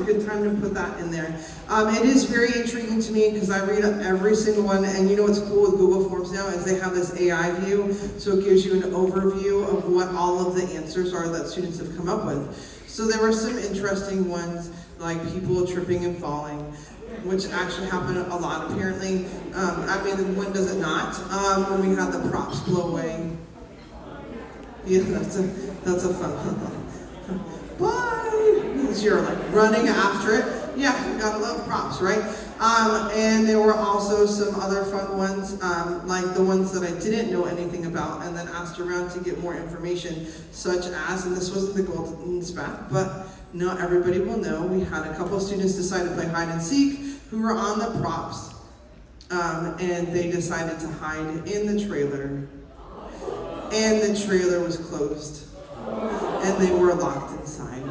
Good time to put that in there. It is very intriguing to me because I read every single one, and you know what's cool with Google Forms now is they have this AI view, so it gives you an overview of what all of the answers are that students have come up with. So there were some interesting ones, like people tripping and falling, which actually happen a lot apparently. I mean, when does it not? When we had the props blow away. Yeah, that's a fun one. Bye! You're like running after it. Yeah, you gotta love props, right? And there were also some other fun ones, like the ones that I didn't know anything about and then asked around to get more information, such as, and this wasn't the golden spec, but not everybody will know, we had a couple of students decide to play hide and seek who were on the props, and they decided to hide in the trailer, and the trailer was closed, and they were locked inside.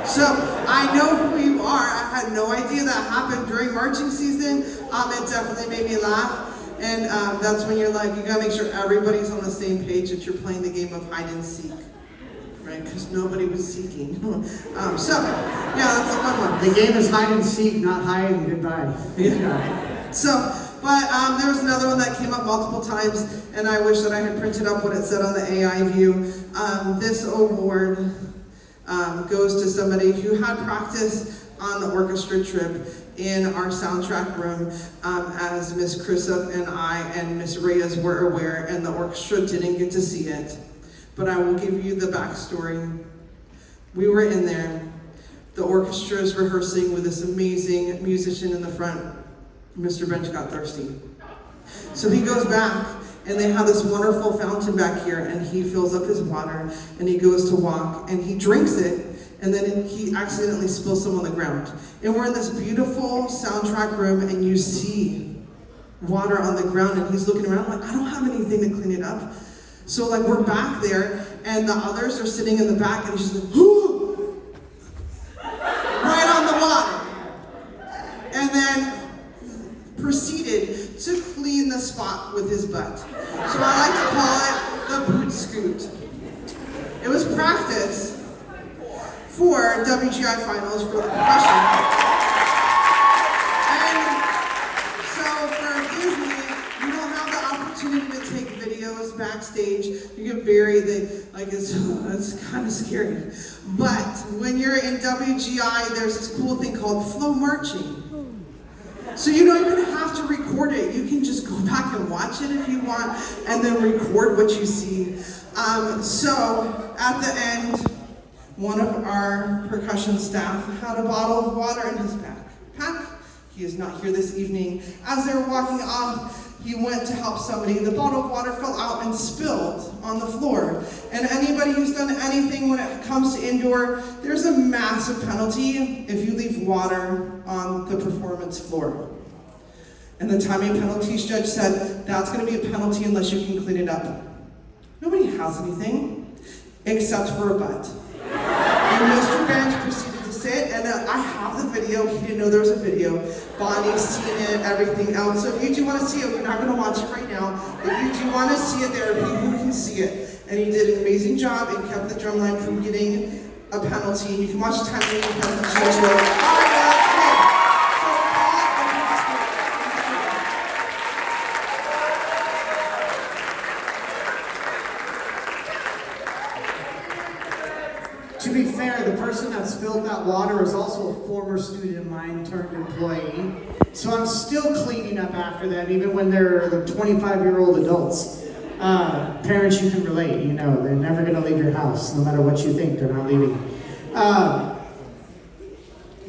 So, I know who you are. I had no idea that happened during marching season. It definitely made me laugh. And that's when you're like, you gotta make sure everybody's on the same page that you're playing the game of hide and seek. Right? Because nobody was seeking. Yeah, that's a fun one. The game is hide and seek, not hide and goodbye. Yeah. So, but there was another one that came up multiple times, and I wish that I had printed up what it said on the AI view. This award goes to somebody who had practice on the orchestra trip in our soundtrack room, as Miss Chrisup and I and Miss Reyes were aware, and the orchestra didn't get to see it. But I will give you the backstory. We were in there. The orchestra is rehearsing with this amazing musician in the front. Mr. Bench got thirsty. So he goes back, and they have this wonderful fountain back here, and he fills up his water, and he goes to walk, and he drinks it, and then he accidentally spills some on the ground. And we're in this beautiful soundtrack room, and you see water on the ground, and he's looking around like, I don't have anything to clean it up. So like we're back there, and the others are sitting in the back, and he's just like, whoo! Right on the water. And then proceeded to clean the spot with his butt. So I like to call it the boot scoot. It was practice for WGI finals for the percussion. And so for Disney, you don't have the opportunity to take videos backstage. You get buried, it's kind of scary. But when you're in WGI, there's this cool thing called flow marching. So you don't even have to record it. You can just go back and watch it if you want, and then record what you see. So at the end, one of our percussion staff had a bottle of water in his backpack. He is not here this evening. As they were walking off, he went to help somebody. The bottle of water fell out and spilled on the floor. And anybody who's done anything when it comes to indoor, there's a massive penalty if you leave water on the performance floor. And the timing penalties judge said, that's going to be a penalty unless you can clean it up. Nobody has anything except for a butt. And Mr. Bench proceeded to sit, and I have the video. He didn't know there was a video. Bonnie's seen it, everything else. So if you do want to see it, we're not going to watch it right now. If you do want to see it, there are people who can see it. And he did an amazing job and kept the drumline from getting a penalty. You can watch the timing and penalty judge it. To be fair, the person that spilled that water is also a former student of mine turned employee. So I'm still cleaning up after them, even when they're the 25-year-old adults. Parents, you can relate, you know, they're never gonna leave your house, no matter what you think, they're not leaving.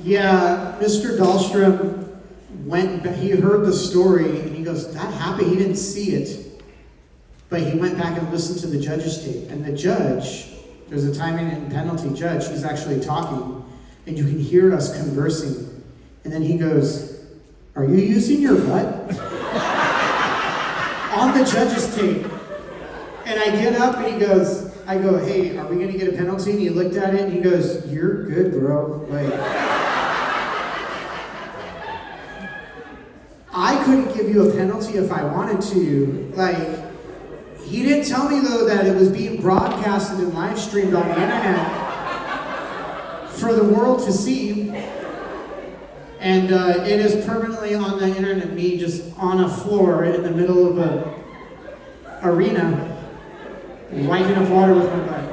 Yeah, Mr. Dahlstrom he heard the story, and he goes, that happened, he didn't see it. But he went back and listened to the judge's tape, and the judge, there's a timing and penalty judge, he's actually talking, and you can hear us conversing. And then he goes, are you using your butt? On the judge's tape. And I get up and I go, hey, are we gonna get a penalty? And he looked at it and he goes, you're good, bro. Like, I couldn't give you a penalty if I wanted to. Like, he didn't tell me though that it was being broadcasted and live streamed on the internet for the world to see. And it is permanently on the internet, me just on a floor in the middle of a arena, wiping up water with my butt.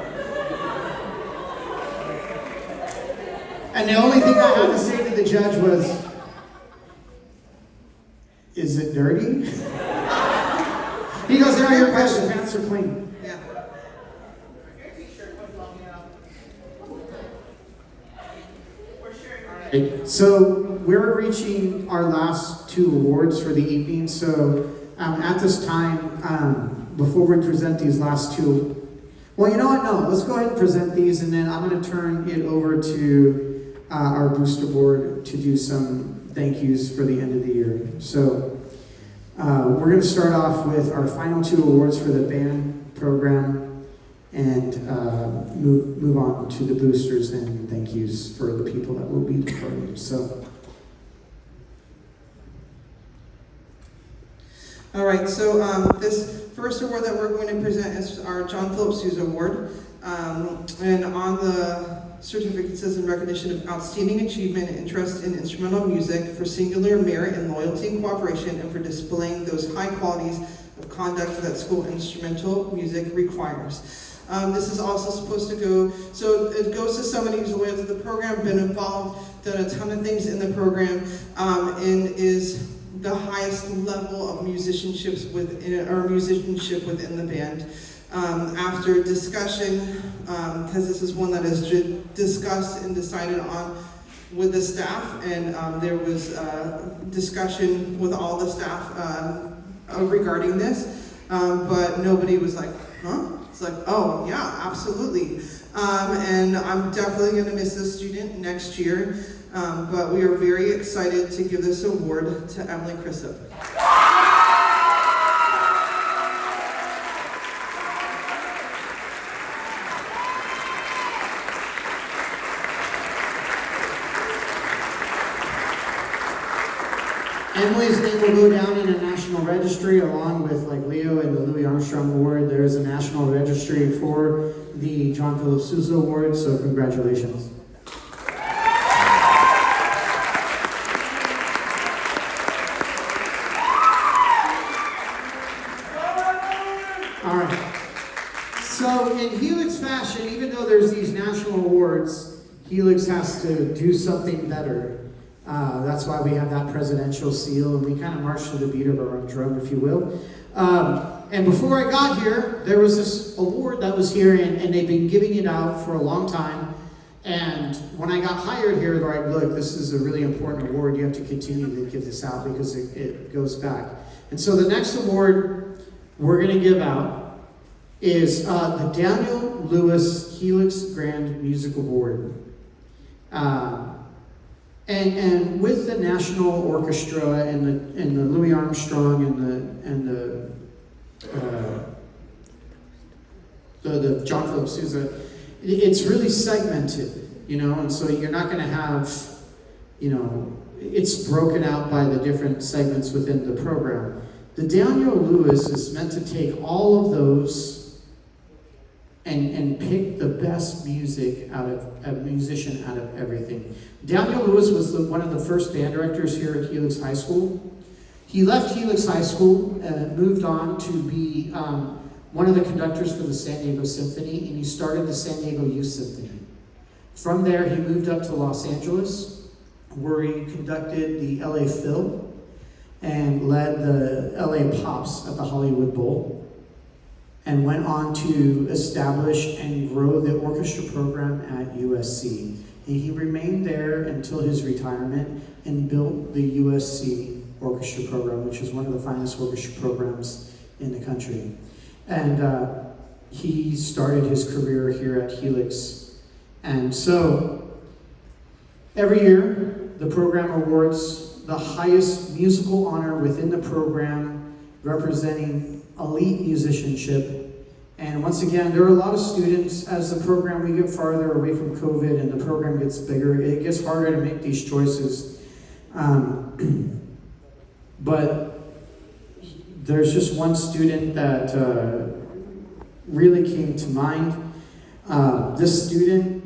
And the only thing I had to say to the judge was, "Is it dirty?" He goes, "No, your pants are clean." Yeah. So we're reaching our last two awards for the evening. So at this time, before we present these last two, well, you know what? No, let's go ahead and present these, and then I'm going to turn it over to our booster board to do some thank yous for the end of the year. So we're going to start off with our final two awards for the band program, and move on to the boosters and thank yous for the people that will be departing. So, all right, so this first award that we're going to present is our John Philip Sousa Award. And on the certificate it says, in recognition of outstanding achievement and interest in instrumental music, for singular merit in loyalty and cooperation, and for displaying those high qualities of conduct that school instrumental music requires. This is also supposed to go, so it goes to somebody who's loyal to the program, been involved, done a ton of things in the program, and is the highest level of musicianship within the band. After discussion, because this is one that is discussed and decided on with the staff, and there was discussion with all the staff regarding this, but nobody was like, huh? It's like, oh yeah, absolutely. And I'm definitely going to miss this student next year, but we are very excited to give this award to Emily Crisp. Emily's name will go down in a national registry along with like Leo and the Louis Armstrong Award. There is a national registry for the John Philip Sousa Award, so congratulations. All right. So in Helix fashion, even though there's these national awards, Helix has to do something better. That's why we have that presidential seal, and we kind of march to the beat of our own drum, if you will. And before I got here, there was this award that was here, and they've been giving it out for a long time. And when I got hired here, they're like, look, this is a really important award. You have to continue to give this out because it goes back. And so the next award we're going to give out is the Daniel Lewis Helix Grand Music Award. And with the National Orchestra and the Louis Armstrong and the John Philip Sousa, it's really segmented, and so you're not going to have, it's broken out by the different segments within the program. The Daniel Lewis is meant to take all of those and pick the best music out of a musician out of everything. Daniel Lewis was one of the first band directors here at Helix High School. He left Helix High School and moved on to be one of the conductors for the San Diego Symphony, and he started the San Diego Youth Symphony. From there, he moved up to Los Angeles, where he conducted the LA Phil and led the LA Pops at the Hollywood Bowl, and went on to establish and grow the orchestra program at USC. And he remained there until his retirement and built the USC orchestra program, which is one of the finest orchestra programs in the country. And he started his career here at Helix. And so every year, the program awards the highest musical honor within the program, representing elite musicianship. And once again, there are a lot of students. As the program, we get farther away from COVID and the program gets bigger, it gets harder to make these choices. But there's just one student that really came to mind. This student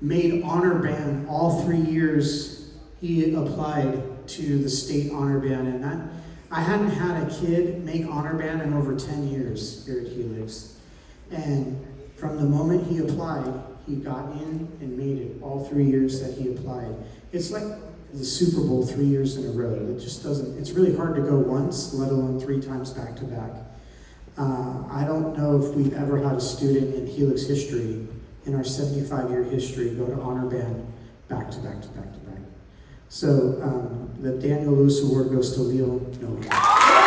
made honor band all 3 years he applied to the state honor band. And I hadn't had a kid make honor band in over 10 years here at Helix. And from the moment he applied, he got in and made it all 3 years that he applied. It's like the Super Bowl 3 years in a row. It just doesn't, it's really hard to go once, let alone 3 times back to back. I don't know if we've ever had a student in Helix history, in our 75-year history, go to honor band back to back to back to back. So the Daniel Lewis Award goes to Leo Noe.